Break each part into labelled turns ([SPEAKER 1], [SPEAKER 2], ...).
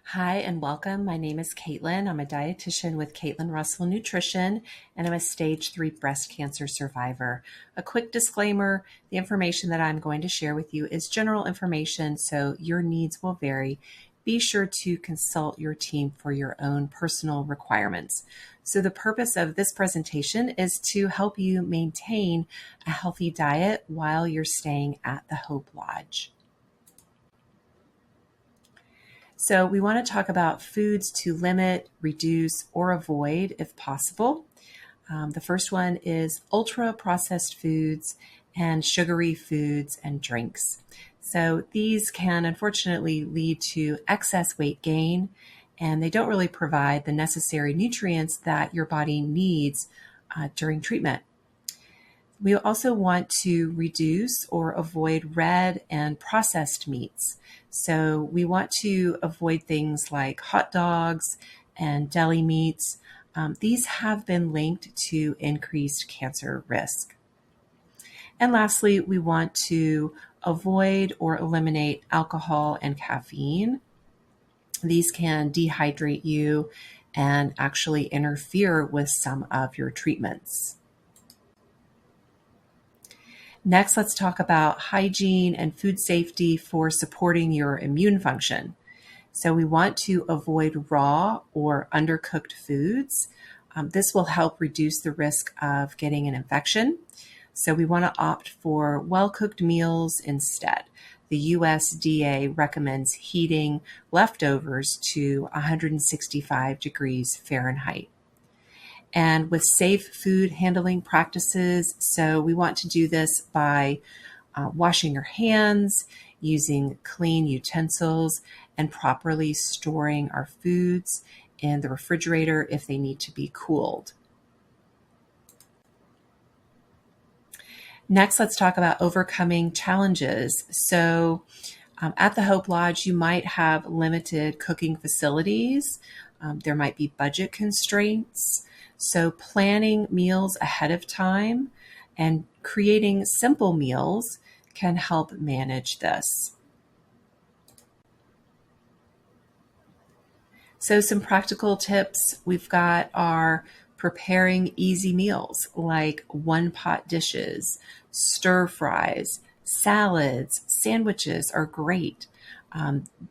[SPEAKER 1] Hi and welcome. My name is Caitlin. I'm a dietitian with Caitlin Russell Nutrition, and I'm a stage 3 breast cancer survivor. A quick disclaimer, the information that I'm going to share with you is general information, so your needs will vary. Be sure to consult your team for your own personal requirements. So the purpose of this presentation is to help you maintain a healthy diet while you're staying at the Hope Lodge. So we want to talk about foods to limit, reduce, or avoid if possible. The first one is ultra-processed foods and sugary foods and drinks. So these can unfortunately lead to excess weight gain, and they don't really provide the necessary nutrients that your body needs during treatment. We also want to reduce or avoid red and processed meats. So we want to avoid things like hot dogs and deli meats. These have been linked to increased cancer risk. And lastly, we want to avoid or eliminate alcohol and caffeine. These can dehydrate you and actually interfere with some of your treatments. Next, let's talk about hygiene and food safety for supporting your immune function. So we want to avoid raw or undercooked foods. This will help reduce the risk of getting an infection. So we want to opt for well-cooked meals instead. The USDA recommends heating leftovers to 165 degrees Fahrenheit. And with safe food handling practices. So we want to do this by washing your hands, using clean utensils, and properly storing our foods in the refrigerator if they need to be cooled. Next, let's talk about overcoming challenges. So at the Hope Lodge, you might have limited cooking facilities. There might be budget constraints. So planning meals ahead of time and creating simple meals can help manage this. So some practical tips we've got are preparing easy meals like one-pot dishes, stir fries, salads, sandwiches are great.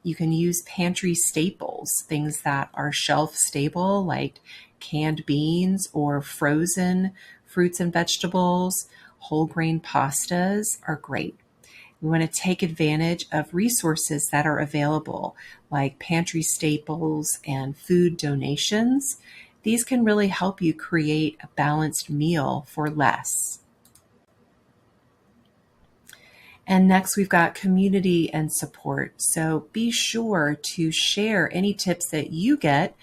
[SPEAKER 1] You can use pantry staples, things that are shelf stable like canned beans or frozen fruits and vegetables. Whole grain pastas are great. We want to take advantage of resources that are available like pantry staples and food donations. These can really help you create a balanced meal for less. And next, we've got community and support. So be sure to share any tips that you get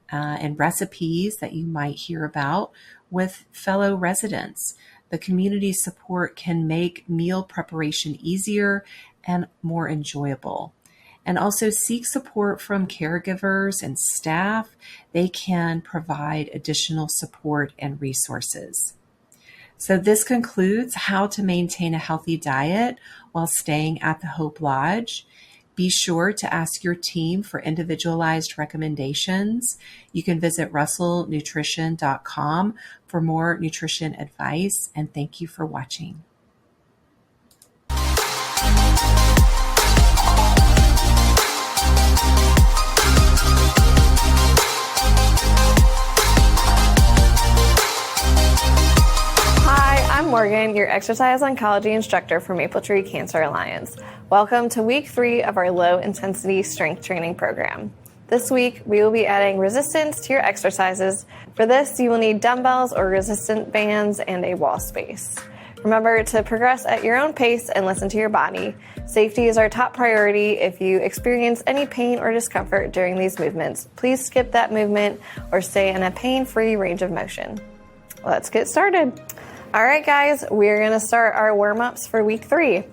[SPEAKER 1] and recipes that you might hear about with fellow residents. The community support can make meal preparation easier and more enjoyable. And also seek support from caregivers and staff. They can provide additional support and resources. So this concludes how to maintain a healthy diet while staying at the Hope Lodge. Be sure to ask your team for individualized recommendations. You can visit russellnutrition.com for more nutrition advice, and thank you for watching.
[SPEAKER 2] I'm Morgan, your exercise oncology instructor for Maple Tree Cancer Alliance. Welcome to week 3 of our low intensity strength training program. This week, we will be adding resistance to your exercises. For this, you will need dumbbells or resistant bands and a wall space. Remember to progress at your own pace and listen to your body. Safety is our top priority. If you experience any pain or discomfort during these movements, please skip that movement or stay in a pain-free range of motion. Let's get started. All right, guys, we're going to start our warm-ups for week 3.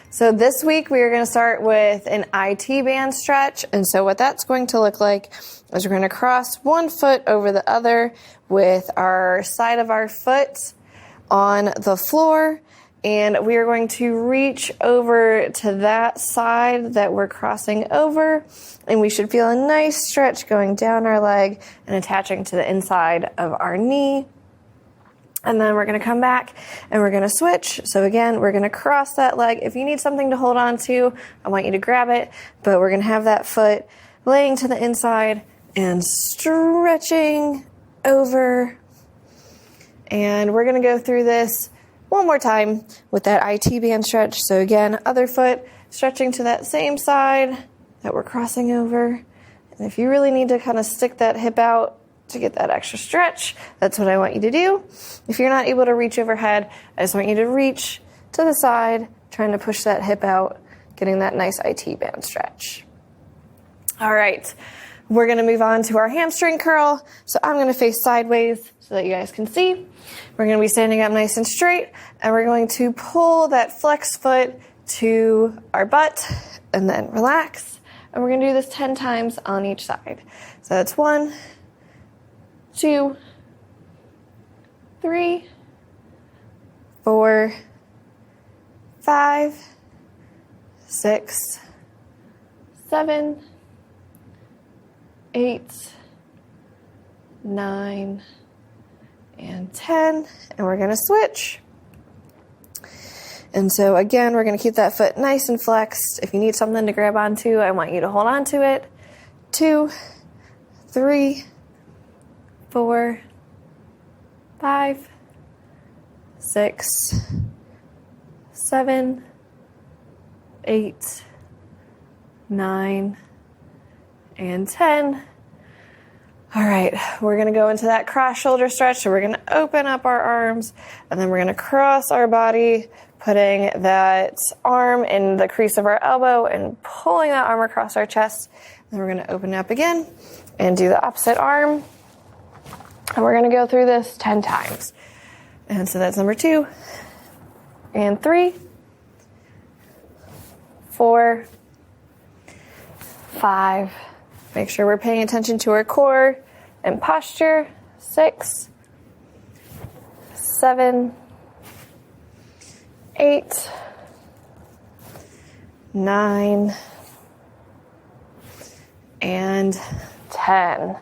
[SPEAKER 2] So this week, we are going to start with an IT band stretch. And so what that's going to look like is we're going to cross one foot over the other with our side of our foot on the floor. And we are going to reach over to that side that we're crossing over, and we should feel a nice stretch going down our leg and attaching to the inside of our knee. And then we're going to come back and we're going to switch. So again, we're going to cross that leg. If you need something to hold on to, I want you to grab it, but we're going to have that foot laying to the inside and stretching over. And we're going to go through this one more time with that IT band stretch. So again, other foot stretching to that same side that we're crossing over. And if you really need to kind of stick that hip out to get that extra stretch, that's what I want you to do. If you're not able to reach overhead, I just want you to reach to the side, trying to push that hip out, getting that nice IT band stretch. All right, we're going to move on to our hamstring curl. So I'm going to face sideways so that you guys can see. We're going to be standing up nice and straight, and we're going to pull that flex foot to our butt and then relax. And we're going to do this 10 times on each side. So that's 1, 2, 3, 4, 5, 6, 7, 8, 9, and 10, and we're going to switch. And so again, we're going to keep that foot nice and flexed. If you need something to grab onto, I want you to hold on to it. 2, 3, 4, 5, 6, 7, 8, 9, and 10. All right, we're going to go into that cross shoulder stretch. So we're going to open up our arms, and then we're going to cross our body, putting that arm in the crease of our elbow and pulling that arm across our chest. Then we're going to open up again and do the opposite arm. And we're going to go through this 10 times. And so that's number 2, and 3, 4, 5. Make sure we're paying attention to our core and posture. 6, 7, 8, 9, and 10.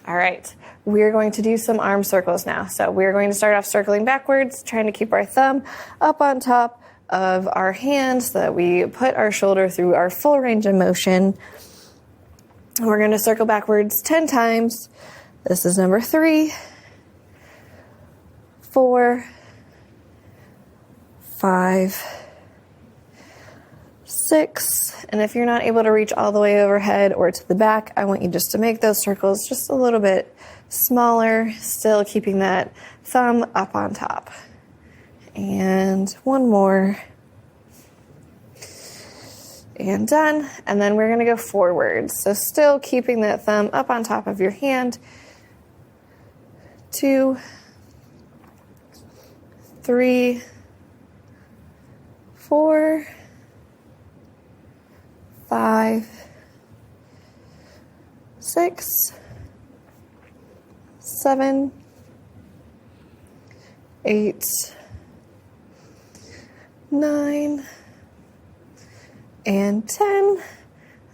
[SPEAKER 2] All right, we're going to do some arm circles now. So we're going to start off circling backwards, trying to keep our thumb up on top of our hand so that we put our shoulder through our full range of motion. We're going to circle backwards 10 times. This is number 3, 4, 5, 6. And if you're not able to reach all the way overhead or to the back, I want you just to make those circles just a little bit smaller, still keeping that thumb up on top. And one more. And done. And then we're going to go forwards. So still keeping that thumb up on top of your hand. 2, 3, 4, 5, 6, 7, 8, 9, and 10.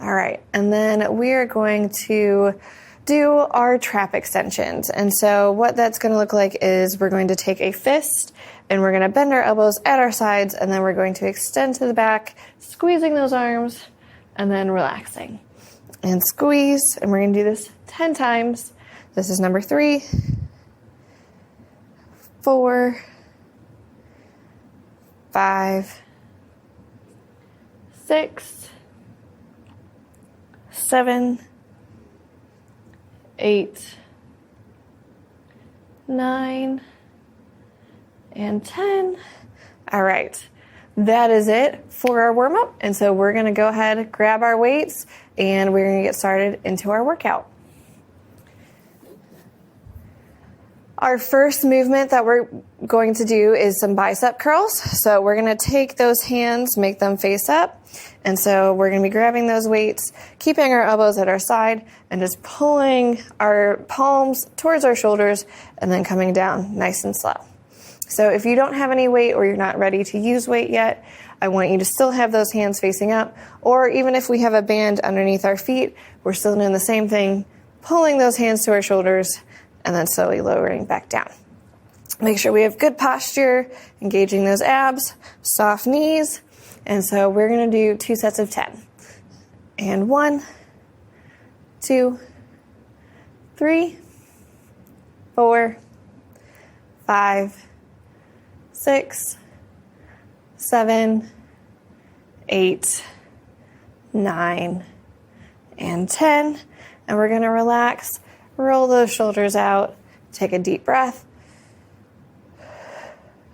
[SPEAKER 2] All right, and then we are going to do our trap extensions. And so what that's going to look like is we're going to take a fist and we're going to bend our elbows at our sides, and then we're going to extend to the back, squeezing those arms, and then relaxing. And squeeze, and we're going to do this 10 times. This is number 3, 4, 5, 6, 7, 8, 9, and 10. All right, that is it for our warm-up. And so we're going to go ahead, grab our weights, and we're going to get started into our workout. Our first movement that we're going to do is some bicep curls. So we're going to take those hands, make them face up. And so we're going to be grabbing those weights, keeping our elbows at our side, and just pulling our palms towards our shoulders and then coming down nice and slow. So if you don't have any weight or you're not ready to use weight yet, I want you to still have those hands facing up, or even if we have a band underneath our feet, we're still doing the same thing, pulling those hands to our shoulders and then slowly lowering back down. Make sure we have good posture, engaging those abs, soft knees. And so we're going to do 2 sets of 10. And 1, 2, 3, 4, 5, 6, 7, 8, 9, and 10. And we're going to relax, roll those shoulders out, take a deep breath,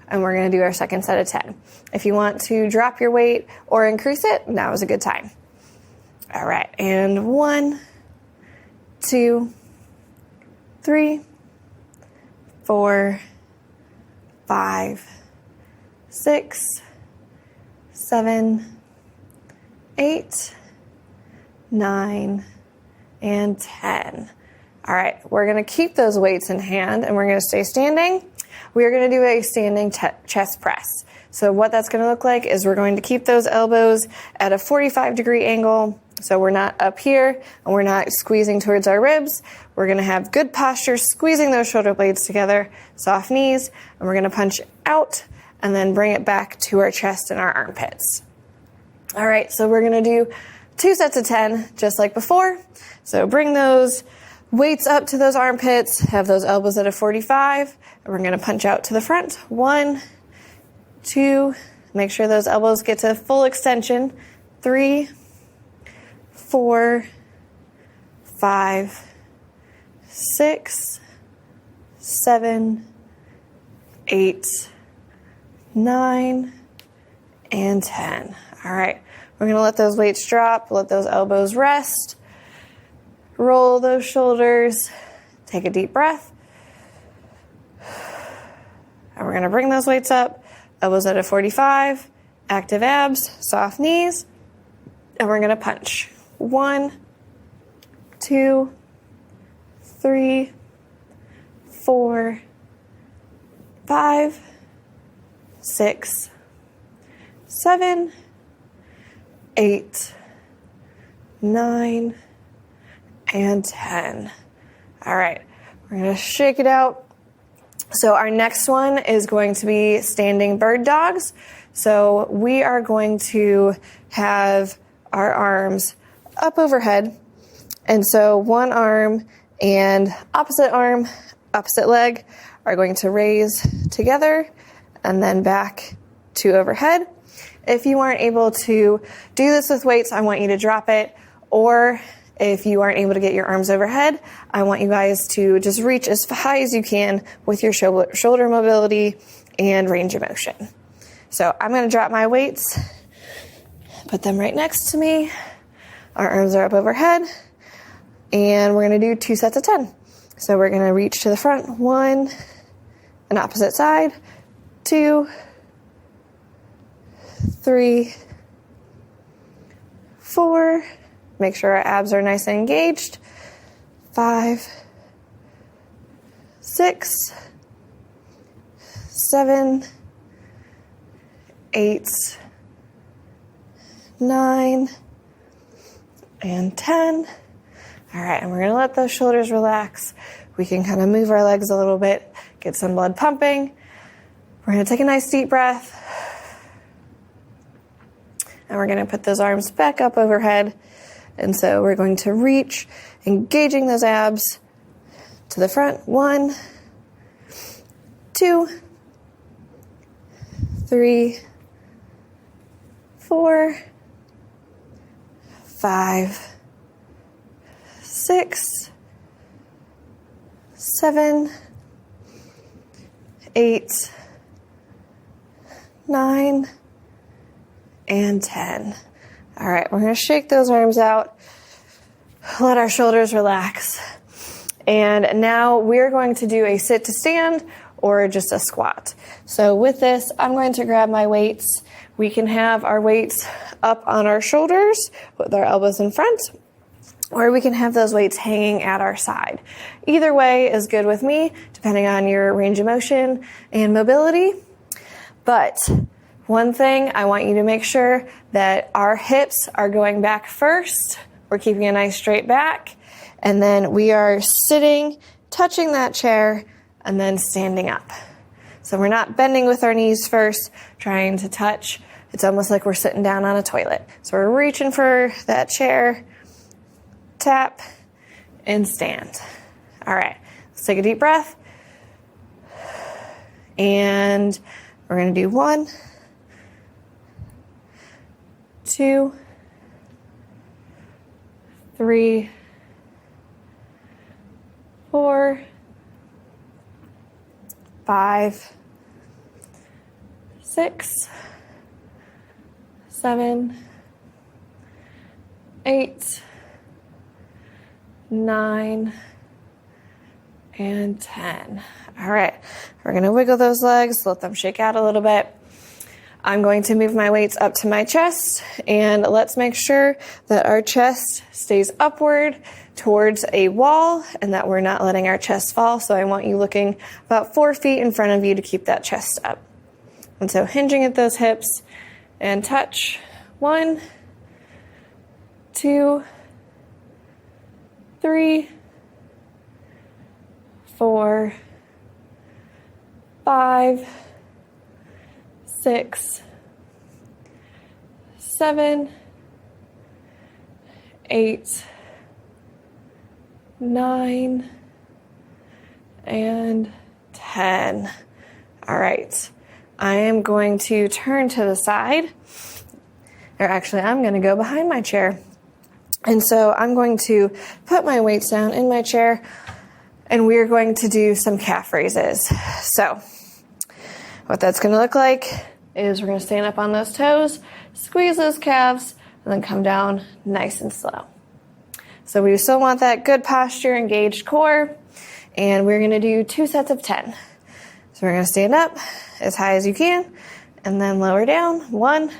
[SPEAKER 2] and we're going to do our second set of 10. If you want to drop your weight or increase it, now is a good time. All right, and 1, 2, 3, 4, 5, 6, 7, 8, 9, and 10. All right, we're going to keep those weights in hand and we're going to stay standing. We are going to do a standing chest press. So what that's going to look like is we're going to keep those elbows at a 45-degree angle. So we're not up here and we're not squeezing towards our ribs. We're going to have good posture, squeezing those shoulder blades together, soft knees, and we're going to punch out and then bring it back to our chest and our armpits. All right, so we're going to do 2 sets of 10, just like before. So bring those weights up to those armpits, have those elbows at a 45, and we're going to punch out to the front. 1, 2, make sure those elbows get to full extension. 3, 4, 5, 6, 7, 8, 9, and 10. All right, we're going to let those weights drop, let those elbows rest, roll those shoulders, take a deep breath, and we're going to bring those weights up, elbows at a 45, active abs, soft knees, and we're going to punch. 1, 2, 3, 4, 5, 6, 7, 8, 9, and 10. All right, we're going to shake it out. So our next one is going to be standing bird dogs. So we are going to have our arms up overhead. And so one arm and opposite leg are going to raise together and then back to overhead. If you aren't able to do this with weights, I want you to drop it. Or if you aren't able to get your arms overhead, I want you guys to just reach as high as you can with your shoulder mobility and range of motion. So I'm going to drop my weights, put them right next to me. Our arms are up overhead, and we're going to do 2 sets of 10. So we're going to reach to the front, 1, and opposite side, 2, 3, 4, make sure our abs are nice and engaged, 5, 6, 7, 8, 9, and 10. All right, and we're going to let those shoulders relax. We can kind of move our legs a little bit, get some blood pumping. We're going to take a nice deep breath. And we're going to put those arms back up overhead. And so we're going to reach, engaging those abs to the front. 1, 2, 3, 4, 5, 6, 7, 8, 9, and 10. All right, we're going to shake those arms out, let our shoulders relax. And now we're going to do a sit to stand or just a squat. So with this, I'm going to grab my weights. We can have our weights up on our shoulders with our elbows in front. or we can have those weights hanging at our side. Either way is good with me, depending on your range of motion and mobility. But one thing, I want you to make sure that our hips are going back first. We're keeping a nice straight back. And then we are sitting, touching that chair, and then standing up. So we're not bending with our knees first, trying to touch. It's almost like we're sitting down on a toilet. So we're reaching for that chair, tap, and stand. All right, let's take a deep breath. And we're going to do 1, 2, 3, 4, 5, 6, 7, 8, 9, and 10. All right, we're going to wiggle those legs, let them shake out a little bit. I'm going to move my weights up to my chest, and let's make sure that our chest stays upward towards a wall and that we're not letting our chest fall. So I want you looking about 4 feet in front of you to keep that chest up. And so hinging at those hips and touch. 1, 2, 3, 4, 5, 6, 7, 8, 9, and 10. All right. I am going to turn to the side, or actually I'm going to go behind my chair. And so I'm going to put my weights down in my chair, and we're going to do some calf raises. So what that's going to look like is we're going to stand up on those toes, squeeze those calves, and then come down nice and slow. So we still want that good posture, engaged core, and we're going to do 2 sets of 10. So we're going to stand up as high as you can, and then lower down. 1,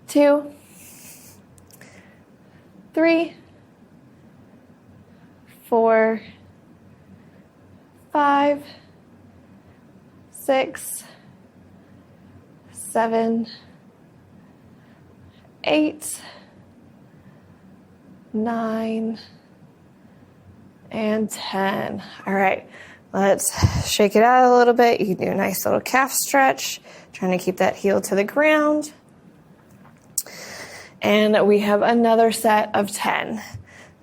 [SPEAKER 2] 2, 3, 4, 5, 6, 7, 8, 9, and 10. All right, let's shake it out a little bit. You can do a nice little calf stretch, trying to keep that heel to the ground. And we have another set of 10.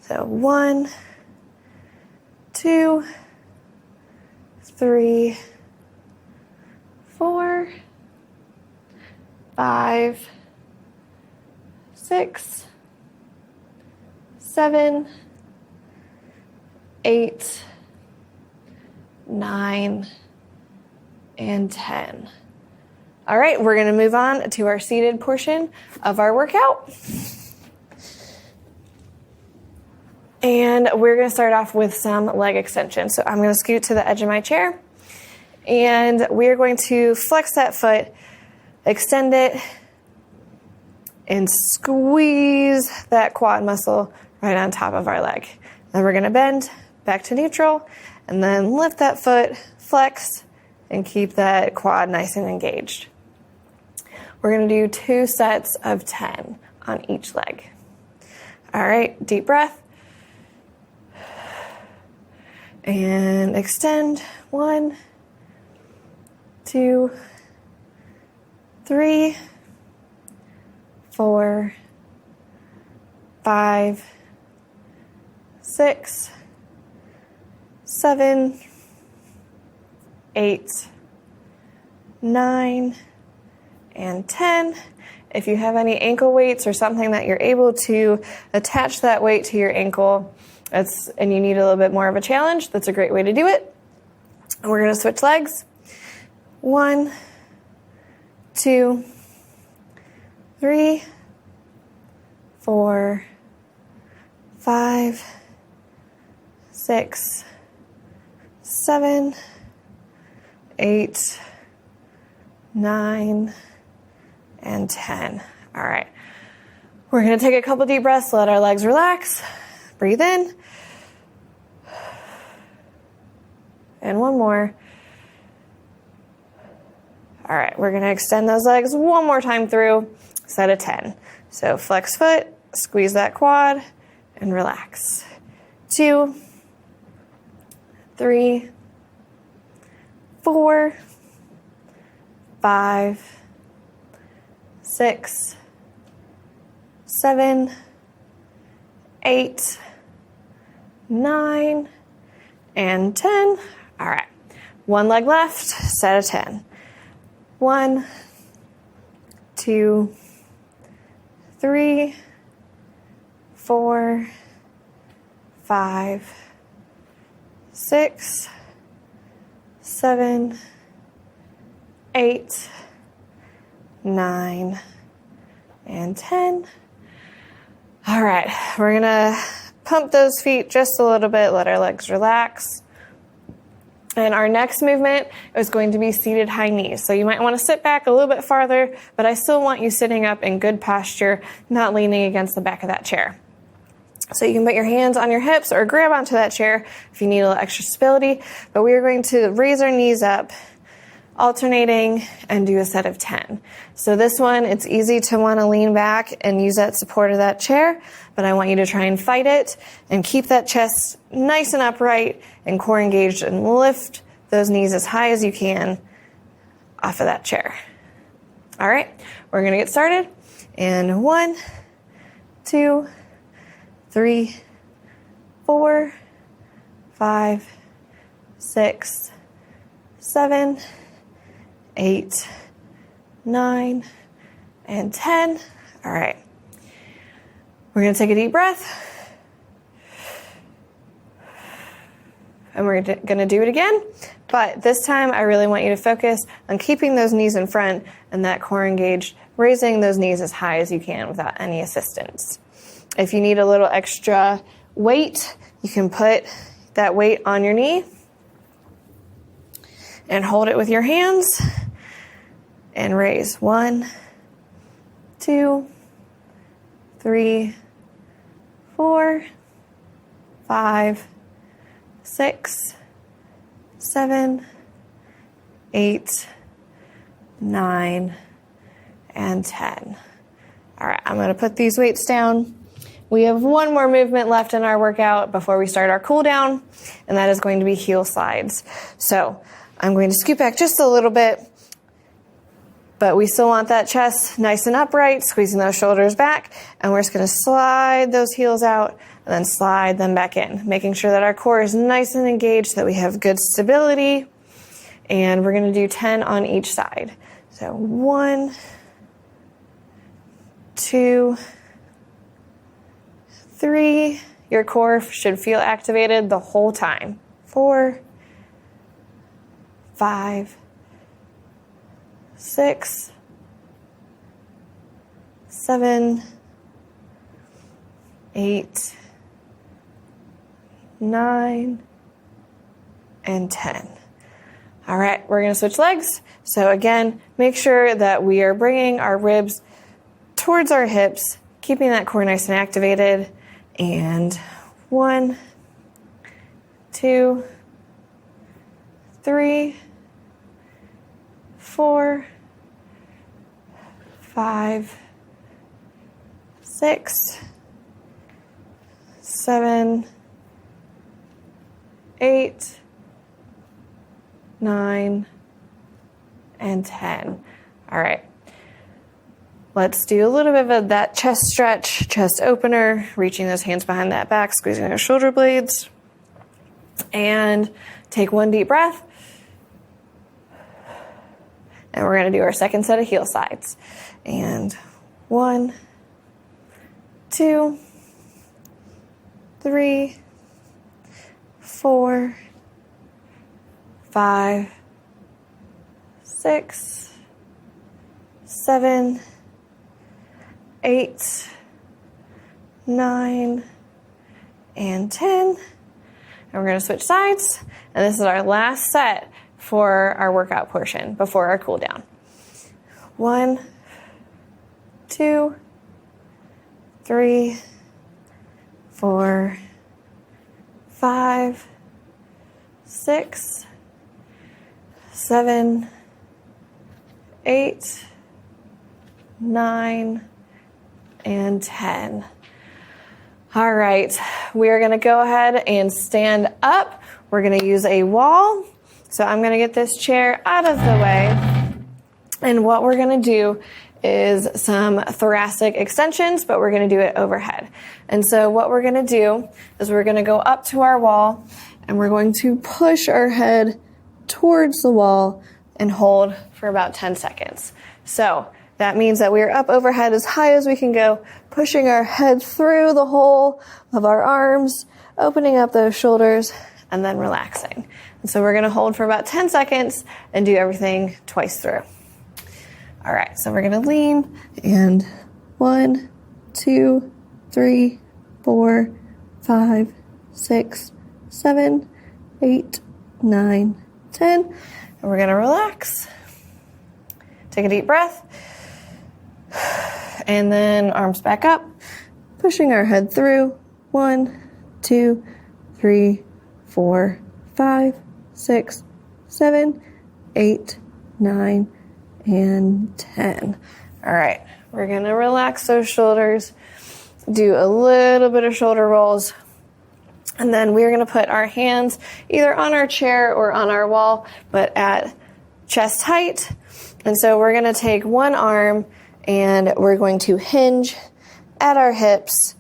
[SPEAKER 2] So 1, 2, 3, 4, 5, 6, 7, 8, 9, and 10. All right, we're going to move on to our seated portion of our workout. And we're going to start off with some leg extension. So I'm going to scoot to the edge of my chair, and we're going to flex that foot, extend it, and squeeze that quad muscle right on top of our leg. Then we're going to bend back to neutral, and then lift that foot, flex, and keep that quad nice and engaged. We're going to do 2 sets of 10 on each leg. All right, deep breath. And extend. 1, 2, 3, 4, 5, 6, 7, 8, 9, and 10. If you have any ankle weights or something that you're able to attach that weight to your ankle, and you need a little bit more of a challenge, that's a great way to do it. And we're going to switch legs. 1, 2, 3, 4, 5, 6, 7, 8, 9, and 10. All right. We're going to take a couple deep breaths, let our legs relax. Breathe in. And one more. All right, we're going to extend those legs one more time through, set of 10. So flex foot, squeeze that quad, and relax. 2, 3, 4, 5, 6, 7, 8, 9, and 10. All right, one leg left, set of 10. 1, 2, 3, 4, 5, 6, 7, 8, 9, and 10. All right, we're gonna pump those feet just a little bit, let our legs relax. And our next movement is going to be seated high knees. So you might want to sit back a little bit farther, but I still want you sitting up in good posture, not leaning against the back of that chair. So you can put your hands on your hips or grab onto that chair if you need a little extra stability. But we are going to raise our knees up, alternating, and do a set of 10. So this one, it's easy to want to lean back and use that support of that chair, but I want you to try and fight it and keep that chest nice and upright and core engaged and lift those knees as high as you can off of that chair. All right, we're going to get started. And 1, 2, 3, 4, 5, 6, 7, 8, 9, and 10. All right. We're going to take a deep breath. And we're going to do it again. But this time, I really want you to focus on keeping those knees in front and that core engaged, raising those knees as high as you can without any assistance. If you need a little extra weight, you can put that weight on your knee and hold it with your hands and raise. 1, 2, 3, 4, 5, 6, 7, 8, 9, and 10. All right, I'm going to put these weights down. We have one more movement left in our workout before we start our cool down, and that is going to be heel slides. So I'm going to scoot back just a little bit, but we still want that chest nice and upright, squeezing those shoulders back, and we're just going to slide those heels out and then slide them back in, making sure that our core is nice and engaged, that we have good stability, and we're going to do 10 on each side. So 1, 2, 3, your core should feel activated the whole time. 4, 5, 6, 7, 8, 9, and 10. All right, we're going to switch legs. So again, make sure that we are bringing our ribs towards our hips, keeping that core nice and activated. And 1, 2, 3, 4, 5, 6, 7, 8, 9, and 10. All right. Let's do a little bit of that chest stretch, chest opener, reaching those hands behind that back, squeezing those shoulder blades. And take one deep breath. And we're going to do our second set of heel slides. And 1, 2, 3, 4, 5, 6, 7, 8, 9, and 10. And we're going to switch sides. And this is our last set for our workout portion before our cool down. 1, 2, 3, 4, 5, 6, 7, 8, 9, and 10. All right, we are going to go ahead and stand up. We're going to use a wall. So I'm going to get this chair out of the way. And what we're going to do is some thoracic extensions, but we're going to do it overhead. And so what we're going to do is we're going to go up to our wall and we're going to push our head towards the wall and hold for about 10 seconds. So that means that we're up overhead as high as we can go, pushing our head through the hole of our arms, opening up those shoulders, and then relaxing. And so we're going to hold for about 10 seconds and do everything twice through. All right, so we're going to lean and 1, 2, 3, 4, 5, 6, 7, 8, 9, 10. And we're going to relax. Take a deep breath. And then arms back up, pushing our head through. 1, 2, 3, 4, 5, 6, 7, 8, 9, and 10. All right, we're going to relax those shoulders, do a little bit of shoulder rolls, and then we're going to put our hands either on our chair or on our wall, but at chest height. And so we're going to take one arm and we're going to hinge at our hips,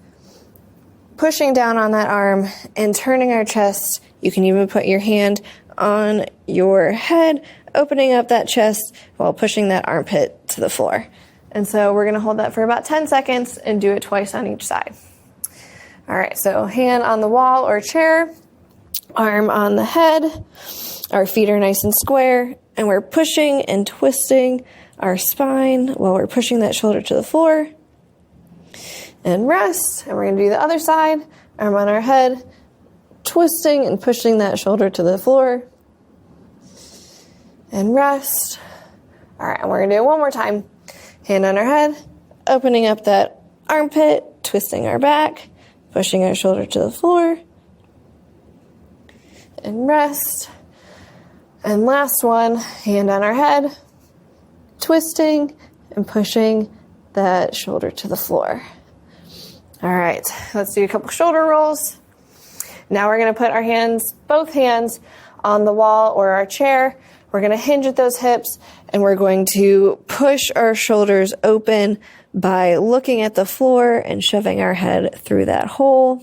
[SPEAKER 2] pushing down on that arm and turning our chest. You can even put your hand on your head, opening up that chest while pushing that armpit to the floor. And so we're going to hold that for about 10 seconds and do it twice on each side. All right, so hand on the wall or chair, arm on the head, our feet are nice and square, and we're pushing and twisting our spine while we're pushing that shoulder to the floor. And rest, and we're going to do the other side, arm on our head, twisting and pushing that shoulder to the floor. And rest. All right, and we're going to do it one more time. Hand on our head, opening up that armpit, twisting our back, pushing our shoulder to the floor. And rest. And last one, hand on our head, twisting and pushing that shoulder to the floor. All right, let's do a couple shoulder rolls. Now we're going to put our hands, both hands, on the wall or our chair. We're going to hinge at those hips, and we're going to push our shoulders open by looking at the floor and shoving our head through that hole.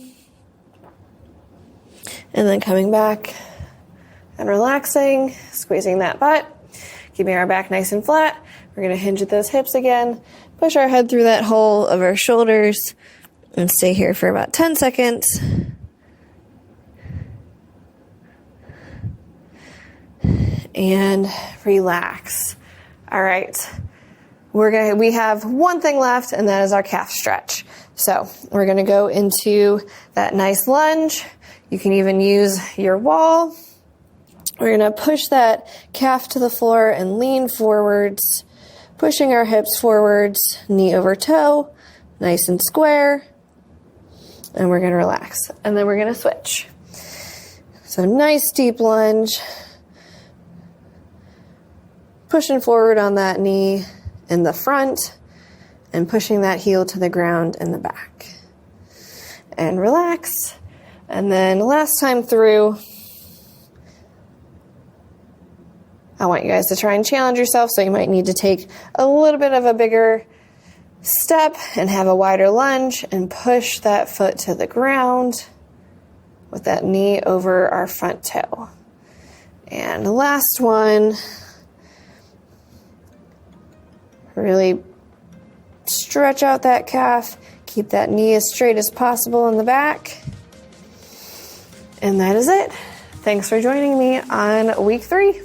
[SPEAKER 2] And then coming back and relaxing, squeezing that butt, keeping our back nice and flat. We're going to hinge at those hips again, push our head through that hole of our shoulders, and stay here for about 10 seconds. And relax. All right. We have one thing left, and that is our calf stretch. So we're going to go into that nice lunge. You can even use your wall. We're going to push that calf to the floor and lean forwards, pushing our hips forwards, knee over toe, nice and square. And we're going to relax. And then we're going to switch. So nice deep lunge. Pushing forward on that knee in the front and pushing that heel to the ground in the back. And relax. And then last time through, I want you guys to try and challenge yourself, so you might need to take a little bit of a bigger step and have a wider lunge and push that foot to the ground with that knee over our front toe. And the last one, really stretch out that calf, keep that knee as straight as possible in the back. And that is it. Thanks for joining me on week 3.